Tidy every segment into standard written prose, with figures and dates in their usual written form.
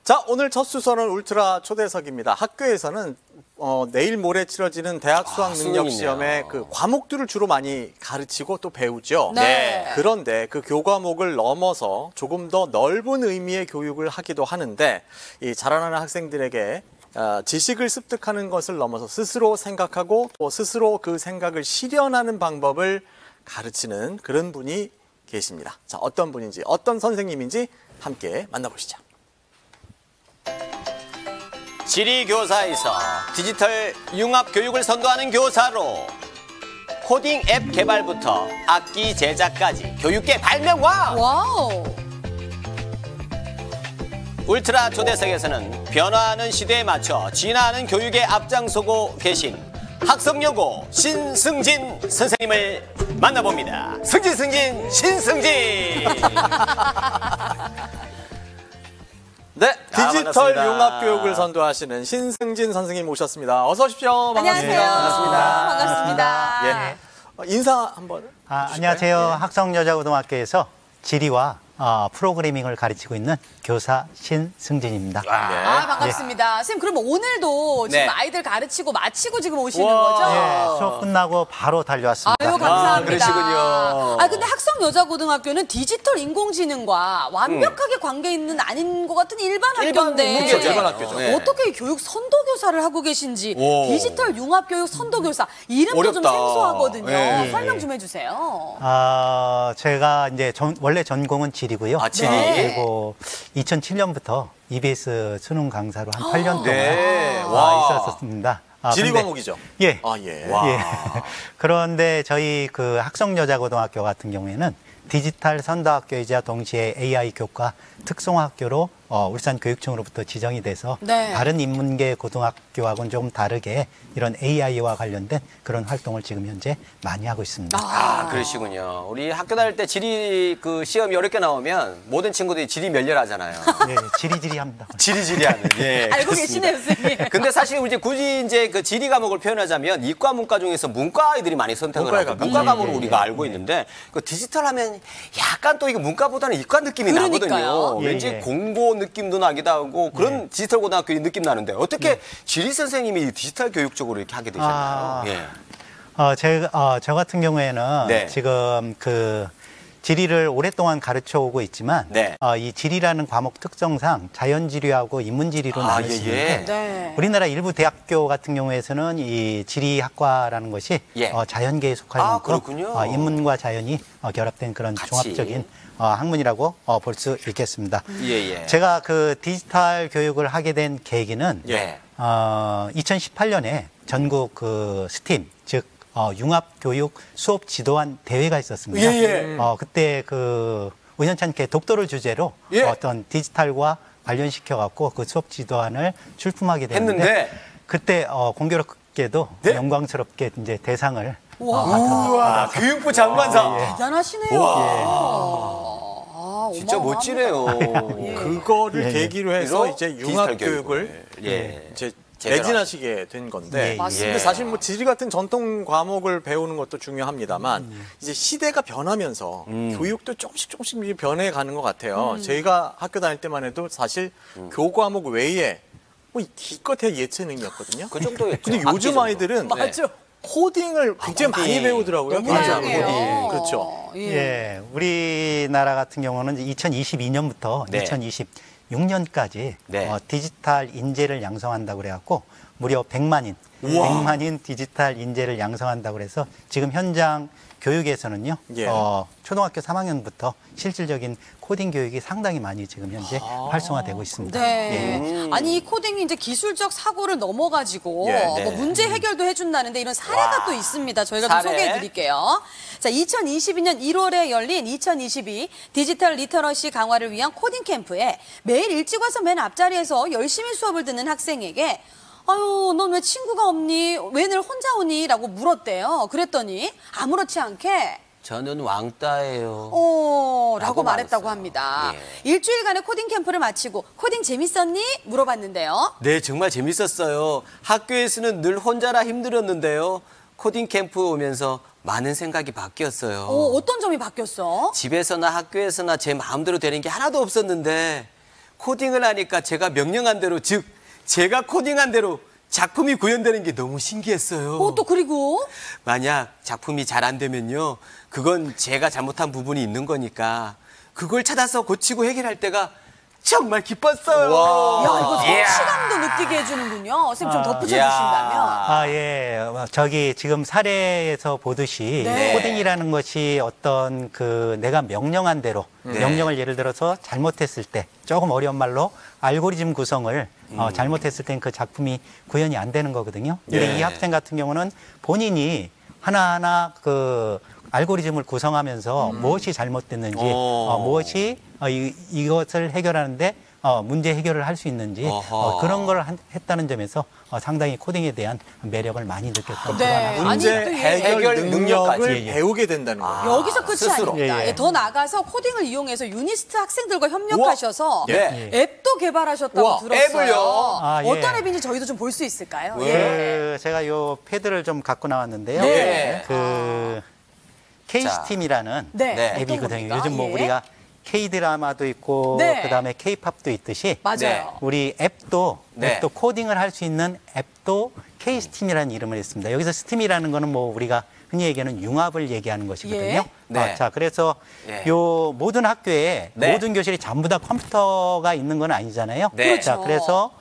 자, 오늘 첫 수서는 울트라 초대석입니다. 학교에서는 내일 모레 치러지는 대학 수학 능력 시험의 그 과목들을 주로 많이 가르치고 또 배우죠. 네. 그런데 그 교과목을 넘어서 조금 더 넓은 의미의 교육을 하기도 하는데 이 자라나는 학생들에게 지식을 습득하는 것을 넘어서 스스로 생각하고 또 스스로 그 생각을 실현하는 방법을 가르치는 그런 분이 계십니다. 자, 어떤 분인지, 어떤 선생님인지 함께 만나보시죠. 지리교사에서 디지털 융합 교육을 선도하는 교사로 코딩 앱 개발부터 악기 제작까지 교육계 발명왕! 와우! 울트라 초대석에서는 변화하는 시대에 맞춰 진화하는 교육에 앞장서고 계신 학성여고 신승진 선생님을 만나봅니다. 승진, 신승진! 네, 디지털 반갑습니다. 융합 교육을 선도하시는 신승진 선생님 모셨습니다. 어서 오십시오. 안녕하세요. 반갑습니다. 반갑습니다. 인사 한번. 안녕하세요. 학성여자고등학교에서 지리와 프로그래밍을 가르치고 있는 교사 신승진입니다. 반갑습니다. 선생님, 그럼 오늘도 지금 네. 아이들 가르치고 마치고 지금 오시는 우와. 거죠? 예, 수업 끝나고 바로 달려왔습니다. 아유, 감사합니다. 그러시군요. 근데 학성여자고등학교는 디지털 인공지능과 완벽하게 관계 있는 아닌 것 같은 일반 학교인데 일반 학교죠. 네. 어떻게 교육 선도교사를 하고 계신지 디지털 융합교육 선도교사 이름도 좀 어렵다. 생소하거든요. 네. 설명 좀 해주세요. 제가 이제 원래 전공은 지리고요. 지리. 그리고 2007년부터 EBS 수능 강사로 한 8년 동안 네. 와. 있었습니다. 지리 근데- 과목이죠? 예. 예. 와. 예. 그런데 저희 그 학성여자고등학교 같은 경우에는 디지털 선도학교이자 동시에 AI 교과 특성화학교로 울산교육청으로부터 지정이 돼서 네. 다른 인문계 고등학교하고는 조금 다르게 이런 AI와 관련된 그런 활동을 지금 현재 많이 하고 있습니다. 그러시군요. 우리 학교 다닐 때 지리 그 시험이 어렵게 나오면 모든 친구들이 지리 멸렬하잖아요. 예, 지리지리합니다. 지리지리하는. 예. 알고 그렇습니다. 계시네요, 선생님. 근데 사실 이제 굳이 이제 그 지리 과목을 표현하자면 이과 문과 중에서 문과 아이들이 많이 선택을 문과에 하고 가깝죠. 문과 과목으로 우리가 알고 있는데 그 디지털 하면 약간 또 이게 문과보다는 이과 느낌이 그러니까요. 나거든요. 예, 왠지 예. 공고 느낌도 나기도 하고 그런 디지털 고등학교 느낌 나는데 어떻게 지리 선생님이 디지털 교육 쪽으로 이렇게 하게 되셨나요? 예. 저 같은 경우에는 네. 지금 그 지리를 오랫동안 가르쳐 오고 있지만 네. 이 지리라는 과목 특성상 자연지리하고 인문지리로 나눌 수 있는데 네. 우리나라 일부 대학교 같은 경우에서는 이 지리학과라는 것이 예. 자연계에 속할 아, 만큼 그렇군요. 인문과 자연이 결합된 그런 같이. 종합적인 학문이라고 볼 수 있겠습니다. 예. 제가 그 디지털 교육을 하게 된 계기는 예. 2018년에 전국 그 스팀 즉 융합교육 수업 지도안 대회가 있었습니다. 예. 그때 그 우연찮게 독도를 주제로 예. 어떤 디지털과 관련시켜 갖고 그 수업 지도안을 출품하게 됐는데 했는데 그때 공교롭게도 네? 영광스럽게 이제 대상을 우와, 교육부 장관상. 대단하시네요. 진짜 멋지네요. 그거를 예, 예. 계기로 해서 그래서 이제 디지털 융합 교육을 예. 이제 제대로 매진하시게 된 건데. 예, 맞습니다. 근데 사실 뭐 지리 같은 전통 과목을 배우는 것도 중요합니다만 이제 시대가 변하면서 교육도 조금씩 이제 변해가는 것 같아요. 저희가 학교 다닐 때만 해도 사실 교과목 외에 뭐 기껏해야 예체능이었거든요. 그 정도였죠. 근데 악기 요즘 정도. 아이들은 맞죠? 코딩을 굉장히 많이 코딩. 배우더라고요. 너무 맞아요. 다양해요. 코딩. 그렇죠. 예, 우리나라 같은 경우는 2022년부터 네. 2026년까지 네. 디지털 인재를 양성한다고 그래갖고 무려 100만인 디지털 인재를 양성한다고 그래서 지금 현장 교육에서는요, 예. 초등학교 3학년부터 실질적인 코딩 교육이 상당히 많이 지금 현재 활성화되고 있습니다. 네. 예. 아니 이 코딩이 이제 기술적 사고를 넘어가지고 예, 뭐 문제 해결도 해준다는데 이런 사례가 또 있습니다. 저희가 좀 사례? 소개해드릴게요. 자, 2022년 1월에 열린 2022 디지털 리터러시 강화를 위한 코딩 캠프에 매일 일찍 와서 맨 앞자리에서 열심히 수업을 듣는 학생에게 아유, 넌 왜 친구가 없니? 왜 늘 혼자 오니? 라고 물었대요. 그랬더니 아무렇지 않게 저는 왕따예요. 라고 라고 말했다고 말했어요. 합니다. 예. 일주일간의 코딩 캠프를 마치고 코딩 재밌었니? 물어봤는데요. 네, 정말 재밌었어요. 학교에서는 늘 혼자라 힘들었는데요. 코딩 캠프 오면서 많은 생각이 바뀌었어요. 어떤 점이 바뀌었어? 집에서나 학교에서나 제 마음대로 되는 게 하나도 없었는데 코딩을 하니까 제가 명령한 대로, 즉 제가 코딩한 대로 작품이 구현되는 게 너무 신기했어요. 또 그리고 만약 작품이 잘 안 되면요, 그건 제가 잘못한 부분이 있는 거니까 그걸 찾아서 고치고 해결할 때가 정말 기뻤어요. 야, 이거 성취감도 느끼게 해주는군요. 선생님 좀 덧붙여주신다면. 아, 예. 저기 지금 사례에서 보듯이 네. 코딩이라는 것이 어떤 그 내가 명령한 대로 명령을 예를 들어서 잘못했을 때 조금 어려운 말로 알고리즘 구성을 잘못했을 땐 그 작품이 구현이 안 되는 거거든요. 근데 예. 이 학생 같은 경우는 본인이 하나하나 그 알고리즘을 구성하면서 무엇이 잘못됐는지, 무엇이 이것을 해결하는데 문제 해결을 할 수 있는지 그런 걸 했다는 점에서 상당히 코딩에 대한 매력을 많이 느꼈던 네. 그런 아니, 문제 또 해결 해결 능력을 능력까지. 배우게 된다는 거예요. 여기서 끝이 스스로. 아닙니다. 예, 예. 더 나가서 코딩을 이용해서 유니스트 학생들과 협력하셔서 예. 앱도 개발하셨다고 우와, 들었어요. 앱을요? 아, 예. 어떤 앱인지 저희도 좀 볼 수 있을까요? 그 제가 요 패드를 좀 갖고 나왔는데요. 네. 그 K스팀이라는 네. 네. 어떤 앱이거든요. 겁니까? 요즘 뭐 예. 우리가 K-드라마도 있고 네. 그다음에 K-팝도 있듯이 맞아요. 네. 우리 앱도 네. 코딩을 할 수 있는 앱도 K-스팀이라는 이름을 했습니다. 여기서 스팀이라는 거는 뭐 우리가 흔히 얘기하는 융합을 얘기하는 것이거든요. 예. 네. 자, 그래서 예. 요 모든 학교에 네. 모든 교실이 전부 다 컴퓨터가 있는 건 아니잖아요. 네. 자, 그렇죠. 그래서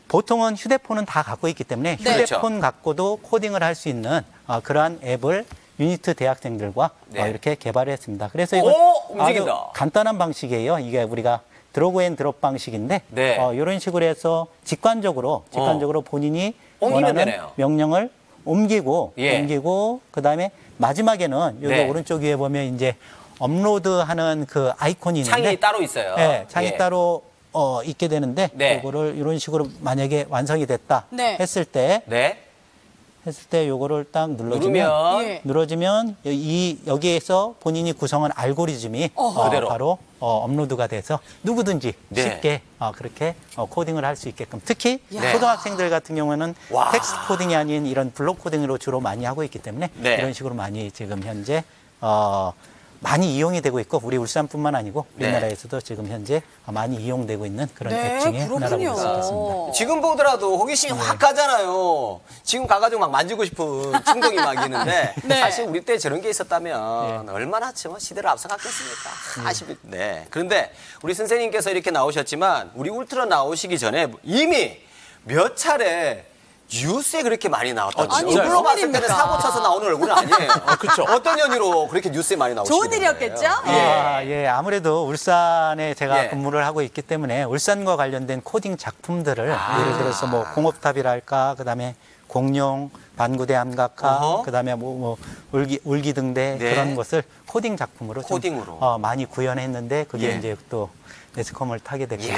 보통은 휴대폰은 다 갖고 있기 때문에 네. 휴대폰 갖고도 코딩을 할 수 있는 그러한 앱을 유니트 대학생들과 네. 이렇게 개발을 했습니다. 그래서 이건 움직인다. 아주 간단한 방식이에요. 이게 우리가 드래그 앤 드롭 방식인데 네. 이런 식으로 해서 직관적으로 본인이 옮기면 원하는 되네요. 명령을 옮기고 예. 그다음에 마지막에는 여기 네. 오른쪽 위에 보면 이제 업로드하는 그 아이콘이 있는데 창이 따로 있어요. 네, 창이 예. 따로 있게 되는데 네. 요거를 이런 식으로 만약에 완성이 됐다 네. 했을 때 네. 요거를 딱 눌러주면 누르면 예. 눌러주면 여기에서 본인이 구성한 알고리즘이 그대로. 바로 업로드가 돼서 누구든지 네. 쉽게 그렇게 코딩을 할 수 있게끔 특히 야. 초등학생들 같은 경우는 와. 텍스트 코딩이 아닌 이런 블록 코딩으로 주로 많이 하고 있기 때문에 네. 이런 식으로 많이 지금 현재 많이 이용이 되고 있고 우리 울산뿐만 아니고 네. 우리나라에서도 지금 현재 많이 이용되고 있는 그런 네, 앱 중에 하나라고 그렇군요. 볼 수 있겠습니다. 지금 보더라도 호기심이 확 가잖아요. 지금 가가지고 막 만지고 싶은 충동이 막 있는데 네. 사실 우리 때 저런 게 있었다면 얼마나 뭐 시대를 앞서갔겠습니까? 네. 그런데 우리 선생님께서 이렇게 나오셨지만 우리 울트라 나오시기 전에 이미 몇 차례 뉴스에 그렇게 많이 나왔다고. 아니, 얼굴로 무슨 봤을 때는 일입니까? 사고 쳐서 나오는 얼굴은 아니에요. 그렇죠. 어떤 연유로 그렇게 뉴스에 많이 나오시게 좋은 된 거예요? 일이었겠죠? 예, 아무래도 울산에 제가 예. 근무를 하고 있기 때문에 울산과 관련된 코딩 작품들을 예를 들어서 뭐 공업탑이랄까, 그다음에 공룡, 반구대 암각화, 어허. 그다음에 울기등대 네. 그런 것을 코딩 작품으로 좀, 코딩으로. 많이 구현했는데 그게 예. 이제 또 매스컴을 타게 됐고요.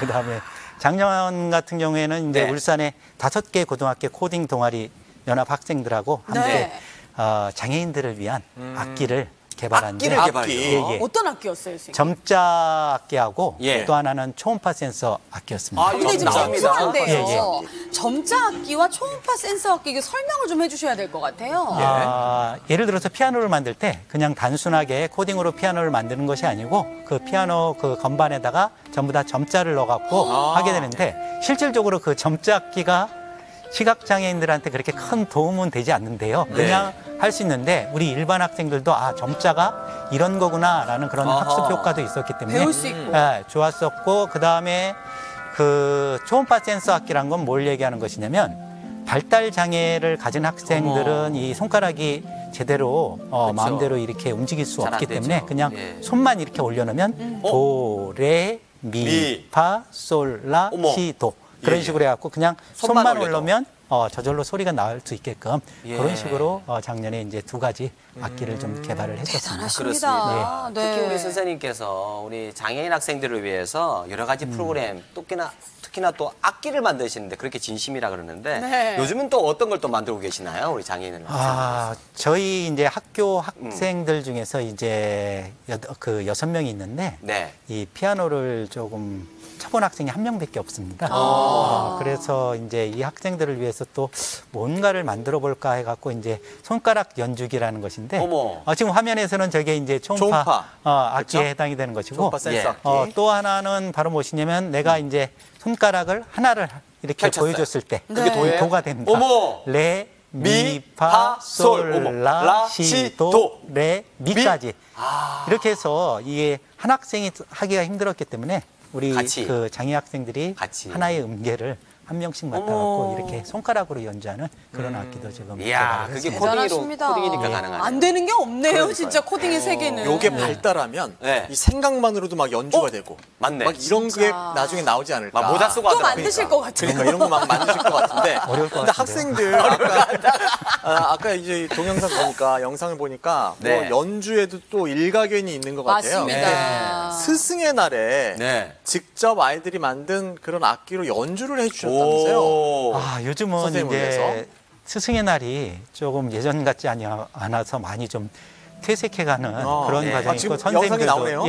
그다음에 작년 같은 경우에는 이제 네. 울산에 5개 고등학교 코딩 동아리 연합 학생들하고 함께 네. 장애인들을 위한 악기를 개발한데 악기를 개발요. 예, 예. 어떤 악기였어요, 선생님? 점자 악기하고 예. 또 하나는 초음파 센서 악기였습니다. 아, 근데 지금 감사합니다. 생소한데요. 예, 점자 악기와 초음파 센서 악기 이게 설명을 좀 해주셔야 될 것 같아요. 예를 들어서 피아노를 만들 때 그냥 단순하게 코딩으로 피아노를 만드는 것이 아니고 그 피아노 그 건반에다가 전부 다 점자를 넣어갖고 하게 되는데 실질적으로 그 점자 악기가 시각장애인들한테 그렇게 큰 도움은 되지 않는데요. 그냥 할 수 있는데 우리 일반 학생들도 점자가 이런 거구나라는 그런 학습 효과도 있었기 때문에 배울 수 있고. 좋았었고 그다음에 그 초음파 센서 악기란 건 뭘 얘기하는 것이냐면 발달 장애를 가진 학생들은 이 손가락이 제대로 마음대로 이렇게 움직일 수 잘안 없기 되죠. 때문에 그냥 예. 손만 이렇게 올려놓으면 도, 레, 미, 미. 파, 솔, 라, 어머. 시, 도 그런 예, 예. 식으로 해갖고 그냥 손만 손만 올려도. 올려면 저절로 소리가 나올 수 있게끔 예. 그런 식으로 작년에 이제 2가지 악기를 좀 개발을 했었습니다. 대단하십니다. 네. 특히 우리 선생님께서 우리 장애인 학생들을 위해서 여러 가지 프로그램 특히나 또 악기를 만드시는데 그렇게 진심이라 그러는데 네. 요즘은 또 어떤 걸 또 만들고 계시나요? 우리 장애인 학생들. 저희 이제 학교 학생들 중에서 이제 그 6명이 있는데 네. 이 피아노를 조금 쳐본 학생이 1명밖에 없습니다. 그래서 이제 이 학생들을 위해서 그래서 또 뭔가를 만들어 볼까 해갖고 이제 손가락 연주기라는 것인데 어머. 지금 화면에서는 저게 이제 초음파, 악기에 그렇죠? 해당이 되는 것이고 초음파 센서 예. 악기. 또 하나는 바로 무엇이냐면 내가 이제 손가락을 하나를 이렇게 펼쳤어요. 보여줬을 때 그게 도예요? 도가 됩니다. 어머. 레, 미, 파, 파, 솔. 어머. 솔, 라, 라, 시, 시, 도, 도. 레, 미까지. 이렇게 해서 이게 한 학생이 하기가 힘들었기 때문에 우리 같이. 그 장애 학생들이 같이. 하나의 음계를 한 명씩 맡아갖고 이렇게 손가락으로 연주하는 그런 악기도 지금 이야, 개발을 그게 했습니다. 대단하십니다. 코딩이니까 가능하네요. 안 되는 게 없네요, 그러니까요. 진짜 코딩의 세계는. 요게 발달하면 네. 이 생각만으로도 막 연주가 되고 맞네. 막 이런 게 나중에 나오지 않을까. 막 모자 쓰고 또 하더라고요. 만드실 것 같아요. 그러니까 이런 거 막 만드실 것 같은데. 어려울 것 근데 같은데요. 학생들 아까 이제 동영상 보니까 영상을 보니까 네. 뭐 연주에도 또 일가견이 있는 것 같아요. 맞습니다. 스승의 날에 네. 직접 아이들이 만든 그런 악기로 연주를 해주셨다면서요. 오. 요즘은 선생님을 이제 위해서? 스승의 날이 조금 예전 같지 않아서 많이 좀 퇴색해가는 그런 네. 과정이 지금 있고 영상이 나오네요?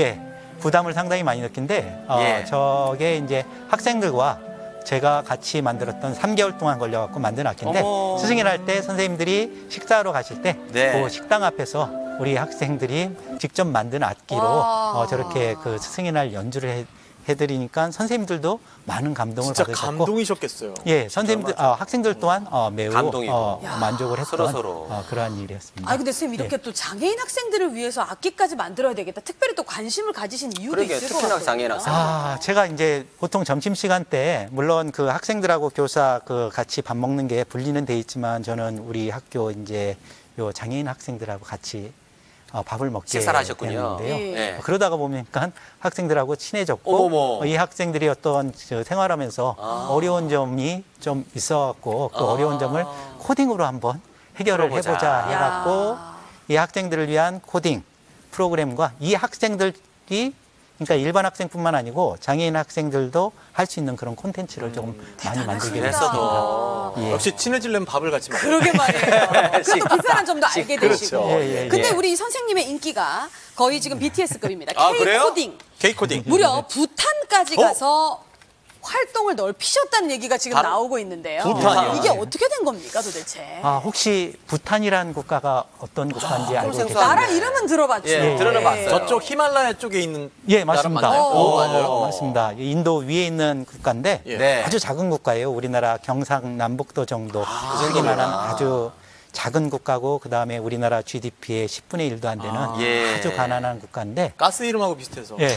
부담을 상당히 많이 느낀데 예. 저게 이제 학생들과 제가 같이 만들었던 3개월 동안 걸려갖고 만든 악기인데 어머. 스승의 날 때 선생님들이 식사하러 가실 때 네. 그 식당 앞에서 우리 학생들이 직접 만든 악기로 와. 저렇게 그 스승의 날 연주를 해드리니까 선생님들도 많은 감동을 진짜 받으셨고 감동이셨겠어요. 예, 선생님들, 학생들 또한 매우 감동이고. 만족을 했던 서로. 그러한 일이었습니다. 아 근데 선생님 이렇게 또 장애인 학생들을 위해서 악기까지 만들어야 되겠다. 특별히 또 관심을 가지신 이유도 그러게, 있을 것 특히나 같아요. 장애인 학생. 제가 이제 보통 점심시간 때 물론 그 학생들하고 교사 그 같이 밥 먹는 게 분리는 돼 있지만 저는 우리 학교 이제 요 장애인 학생들하고 같이 밥을 먹게 식사를 하셨군요. 되는데요. 예. 그러다가 보니까 학생들하고 친해졌고 어머머. 이 학생들이 어떤 생활하면서 어려운 점이 좀 있어갖고 그 어려운 점을 코딩으로 한번 해결을 풀어보자. 해보자 해갖고 야. 이 학생들을 위한 코딩 프로그램과 이 학생들이 그러니까 일반 학생뿐만 아니고 장애인 학생들도 할 수 있는 그런 콘텐츠를 조금 많이 만들게 대단하십니다. 그랬어도. 예. 역시 친해지려면 밥을 같이 먹어요. 그러게 말이에요. 그래도 불편한 점도 알게 되시고. 그렇죠. 예, 예, 근데 예. 우리 선생님의 인기가 거의 지금 BTS급입니다. 아, 그래요? K-코딩. K-코딩. 무려 부탄까지 어? 가서 활동을 넓히셨다는 얘기가 지금 바로 나오고 있는데요. 부탄이요? 이게 어떻게 된 겁니까 도대체? 혹시 부탄이라는 국가가 어떤 국가인지 알고 생소한데. 계세요? 나라 이름은 들어봤죠. 예, 들어는 봤어요. 저쪽 히말라야 쪽에 있는 예, 나라 맞습니다. 맞나요? 맞아요. 맞습니다. 인도 위에 있는 국가인데 예. 네. 아주 작은 국가예요. 우리나라 경상남북도 정도 크기만한 아주 작은 국가고 그다음에 우리나라 GDP의 10분의 1도 안 되는 예. 아주 가난한 국가인데 가스 이름하고 비슷해서. 예.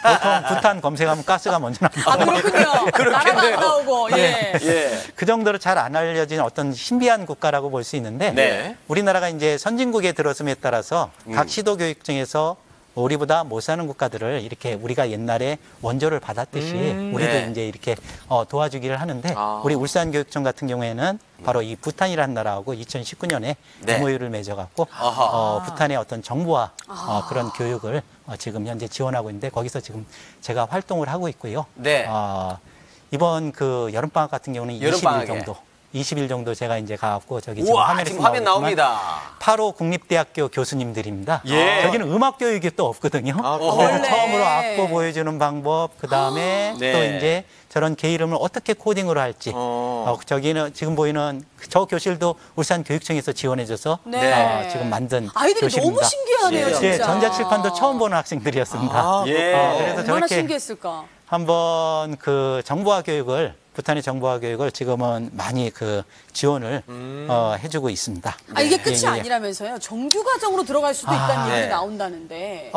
보통 부탄 검색하면 가스가 먼저 나옵니다. 아 그렇군요. 나라가 안 나오고 예. 예. 그 정도로 잘 안 알려진 어떤 신비한 국가라고 볼 수 있는데 네. 우리나라가 이제 선진국에 들어섬에 따라서 각 시도 교육청에서 우리보다 못 사는 국가들을 이렇게 우리가 옛날에 원조를 받았듯이 우리도 네. 이제 이렇게 도와주기를 하는데 아. 우리 울산교육청 같은 경우에는 바로 이 부탄이라는 나라하고 2019년에 네. MOU를 맺어갖고 부탄의 어떤 정부와 그런 교육을 지금 현재 지원하고 있는데 거기서 지금 제가 활동을 하고 있고요. 네. 이번 그 여름방학 같은 경우는 20일 여름방학에. 정도 20일 정도 제가 이제 가갖고 저기 지금 우와, 화면에 지금 화면 나옵니다. 8호 국립대학교 교수님들입니다. 예. 여기는 음악 교육이 또 없거든요. 아, 그래서 원래. 처음으로 악보 보여주는 방법, 그 다음에 네. 또 이제 저런 개 이름을 어떻게 코딩으로 할지. 저기는 지금 보이는 저 교실도 울산 교육청에서 지원해줘서 네. 지금 만든 아이들이 교실입니다. 너무 신기하네요, 예. 진짜. 예, 전자칠판도 처음 보는 학생들이었습니다. 아, 예. 그래서 얼마나 저렇게 신기했을까. 한번 그 정보화 교육을 부탄의 정보화 교육을 지금은 많이 그 지원을 해주고 있습니다. 아 이게 끝이 예, 예. 아니라면서요. 정규 과정으로 들어갈 수도 있다는 네. 얘기 나온다는데.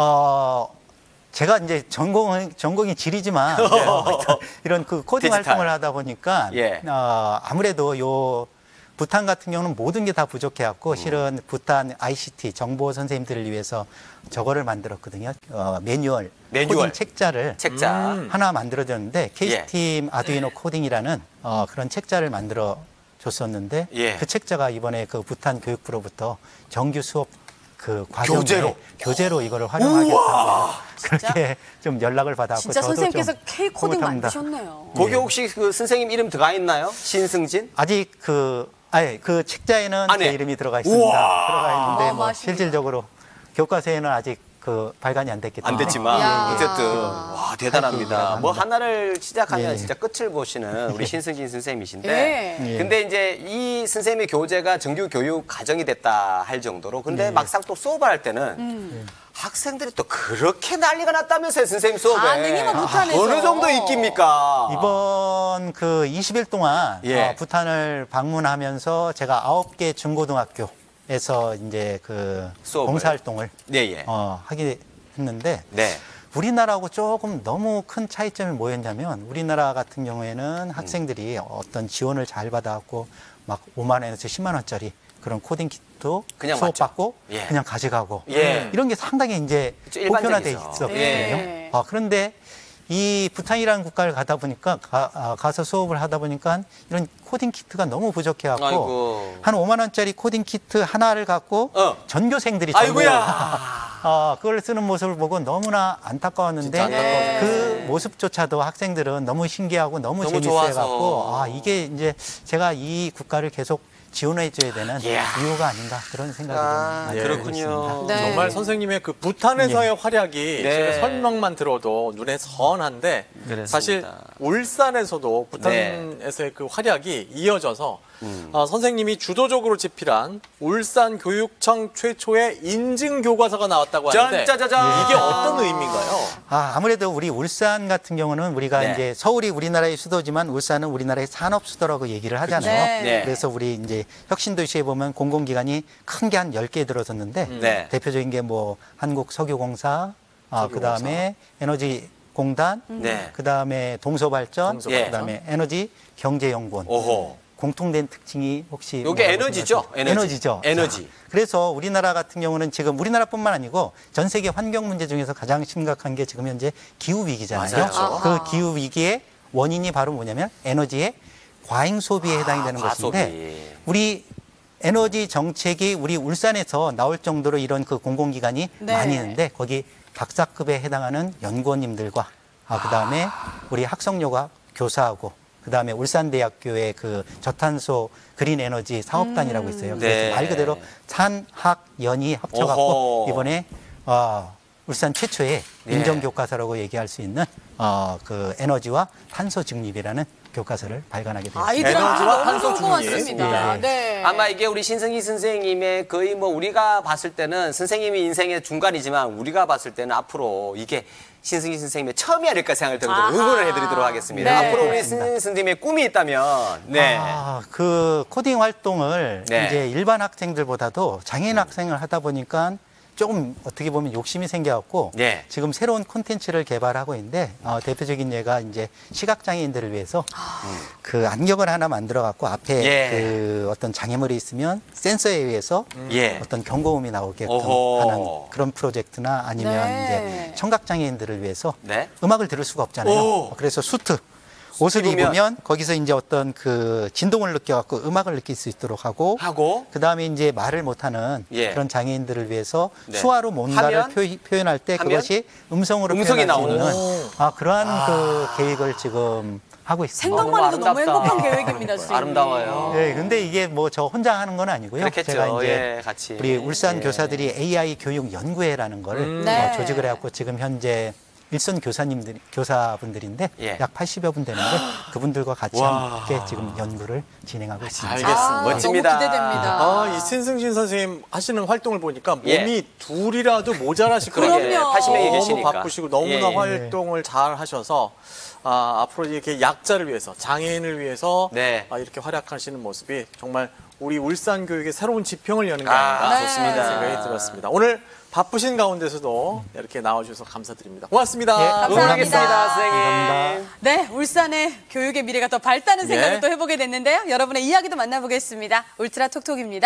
제가 이제 전공이 지리지만 이런 그 코딩 디지털. 활동을 하다 보니까 예. 아무래도 요 부탄 같은 경우는 모든 게 다 부족해갖고 실은 부탄 ICT 정보 선생님들을 위해서 저거를 만들었거든요. 매뉴얼 코딩 책자를 책자. 하나 만들어줬는데 KC팀 아두이노 코딩이라는 그런 책자를 만들어 줬었는데 예. 그 책자가 이번에 그 부탄 교육부로부터 정규 수업 그 과정에 교재로 이거를 활용하겠다고 그렇게 좀 연락을 받아서 진짜 저도 선생님께서 좀 K 코딩 흐뭇합니다. 만드셨네요. 거기 혹시 그 선생님 이름 들어가 있나요? 신승진? 아직 그 책자에는 안에. 제 이름이 들어가 있습니다. 우와. 들어가 있는데 뭐 어마어마하십니다. 실질적으로 교과서에는 아직 발간이 안 됐기 때문에 안 됐지만 야. 어쨌든 와 대단합니다. 합니다. 뭐 하나를 시작하면 예. 진짜 끝을 보시는 우리 신승진 선생님이신데 예. 근데 이제 이 선생님의 교재가 정규 교육 과정이 됐다 할 정도로 근데 막상 또 수업을 할 때는 학생들이 또 그렇게 난리가 났다면서요, 선생님 수업에. 반응이 막 부탄해서. 어느 정도 인기입니까? 이번 그 20일 동안 예. 부탄을 방문하면서 제가 9개 중고등학교에서 이제 그 수업을. 봉사활동을 네, 예. 하게 했는데 네. 우리나라하고 조금 너무 큰 차이점이 뭐였냐면 우리나라 같은 경우에는 학생들이 어떤 지원을 잘 받아갖고 막 5만 원에서 10만 원짜리 그런 코딩 키트 그냥 수업 맞죠. 받고 예. 그냥 가져가고 예. 이런 게 상당히 이제 그렇죠, 보편화돼 일반적이죠. 있었거든요. 예. 그런데 이 부탄이라는 국가를 가다 보니까 가서 수업을 하다 보니까 이런 코딩 키트가 너무 부족해갖고 아이고. 한 5만 원짜리 코딩 키트 하나를 갖고 전교생들이 전부 아이고야. 그걸 쓰는 모습을 보고 너무나 안타까웠는데 진짜 안타까워요. 그 모습조차도 학생들은 너무 신기하고 너무 너무 재밌어해갖고 좋아서. 이게 이제 제가 이 국가를 계속 지원해줘야 되는 이야. 이유가 아닌가 그런 생각이 아, 많이 그렇군요. 들고 있습니다. 네. 정말 선생님의 그 부탄에서의 활약이 네. 제가 설명만 들어도 눈에 선한데 그렇습니다. 사실 울산에서도 부탄에서의 그 활약이 이어져서 선생님이 주도적으로 집필한 울산교육청 최초의 인증 교과서가 나왔다고 하는데 짠짜자잔. 이게 어떤 의미인가요? 아무래도 우리 울산 같은 경우는 우리가 네. 이제 서울이 우리나라의 수도지만 울산은 우리나라의 산업 수도라고 얘기를 하잖아요. 네. 그래서 우리 이제 혁신도시에 보면 공공기관이 큰 게 한 10개 들어섰는데 네. 대표적인 게 뭐 한국석유공사, 그다음에 에너지공단, 네. 그다음에 동서발전, 동서발전. 그다음에 에너지경제연구원. 오호. 공통된 특징이 혹시 요게 뭐라고 에너지죠? 생각하세요? 에너지. 에너지죠. 에너지. 자, 그래서 우리나라 같은 경우는 지금 우리나라뿐만 아니고 전 세계 환경 문제 중에서 가장 심각한 게 지금 현재 기후 위기잖아요. 맞아요. 그 기후 위기의 원인이 바로 뭐냐면 에너지의 과잉 소비에 해당이 되는 과소비. 것인데 우리 에너지 정책이 우리 울산에서 나올 정도로 이런 그 공공기관이 네. 많이 있는데 거기 박사급에 해당하는 연구원님들과 그다음에 우리 학성여과 교사하고 그다음에 울산대학교의 그 저탄소 그린 에너지 사업단이라고 있어요. 네. 그래서 말 그대로 산학연이 합쳐갖고 오호. 이번에 울산 최초의 네. 인정교과서라고 얘기할 수 있는 그 에너지와 탄소 중립이라는 교과서를 발간하게 되었습니다. 아이들한테 에너지와 너무 탄소 좋은 것 중립. 같습니다. 예. 네. 아마 이게 우리 신승희 선생님의 거의 뭐 우리가 봤을 때는 선생님이 인생의 중간이지만 우리가 봤을 때는 앞으로 이게 신승희 선생님의 처음이 아닐까 생각을 들고 아하. 응원을 해드리도록 하겠습니다. 네. 앞으로 우리 신승희 선생님의 꿈이 있다면 네. 그 코딩 활동을 네. 이제 일반 학생들보다도 장애인 학생을 하다 보니까 조금 어떻게 보면 욕심이 생겨갖고 네. 지금 새로운 콘텐츠를 개발하고 있는데 대표적인 예가 이제 시각장애인들을 위해서 그 안경을 하나 만들어갖고 앞에 예. 그 어떤 장애물이 있으면 센서에 의해서 예. 어떤 경고음이 나오게끔 오호. 하는 그런 프로젝트나 아니면 네. 이제 청각장애인들을 위해서 네. 음악을 들을 수가 없잖아요. 오. 그래서 수트 옷을 입으면. 입으면 거기서 이제 어떤 그 진동을 느껴갖고 음악을 느낄 수 있도록 하고 하고 그다음에 이제 말을 못하는 예. 그런 장애인들을 위해서 네. 수화로 뭔가를 하면? 표현할 때 하면? 그것이 음성으로 음성이 표현할 수 있는 나오는. 그러한 그 계획을 지금 하고 있습니다. 생각만 해도 너무 아름답다. 행복한 계획입니다, 선생님. 아름다워요. 네, 근데 이게 뭐 저 혼자 하는 건 아니고요. 그렇겠죠. 제가 이제 예, 같이. 우리 울산 예. 교사들이 AI 교육 연구회라는 거를 네. 조직을 해갖고 지금 현재 일선 교사분들인데 예. 약 80여 분 되는데 그분들과 같이 와. 함께 지금 연구를 진행하고 있습니다. 알겠습니다. 멋집니다. 너무 기대됩니다. 이 신승진 선생님 하시는 활동을 보니까 몸이 예. 둘이라도 모자라실 것 그럼요. 같아요. 80명이 너무 계시니까. 바쁘시고 너무나 예. 활동을 잘 하셔서 앞으로 이렇게 약자를 위해서 장애인을 위해서 네. 이렇게 활약하시는 모습이 정말 우리 울산 교육의 새로운 지평을 여는 게 아닌가 네. 좋습니다. 생각이 들었습니다. 오늘 바쁘신 가운데서도 이렇게 나와주셔서 감사드립니다. 고맙습니다. 예, 감사합니다. 응원하겠습니다, 선생님. 감사합니다. 네, 울산의 교육의 미래가 더 밝다는 생각을 예. 또 해보게 됐는데요. 여러분의 이야기도 만나보겠습니다. 울트라 톡톡입니다.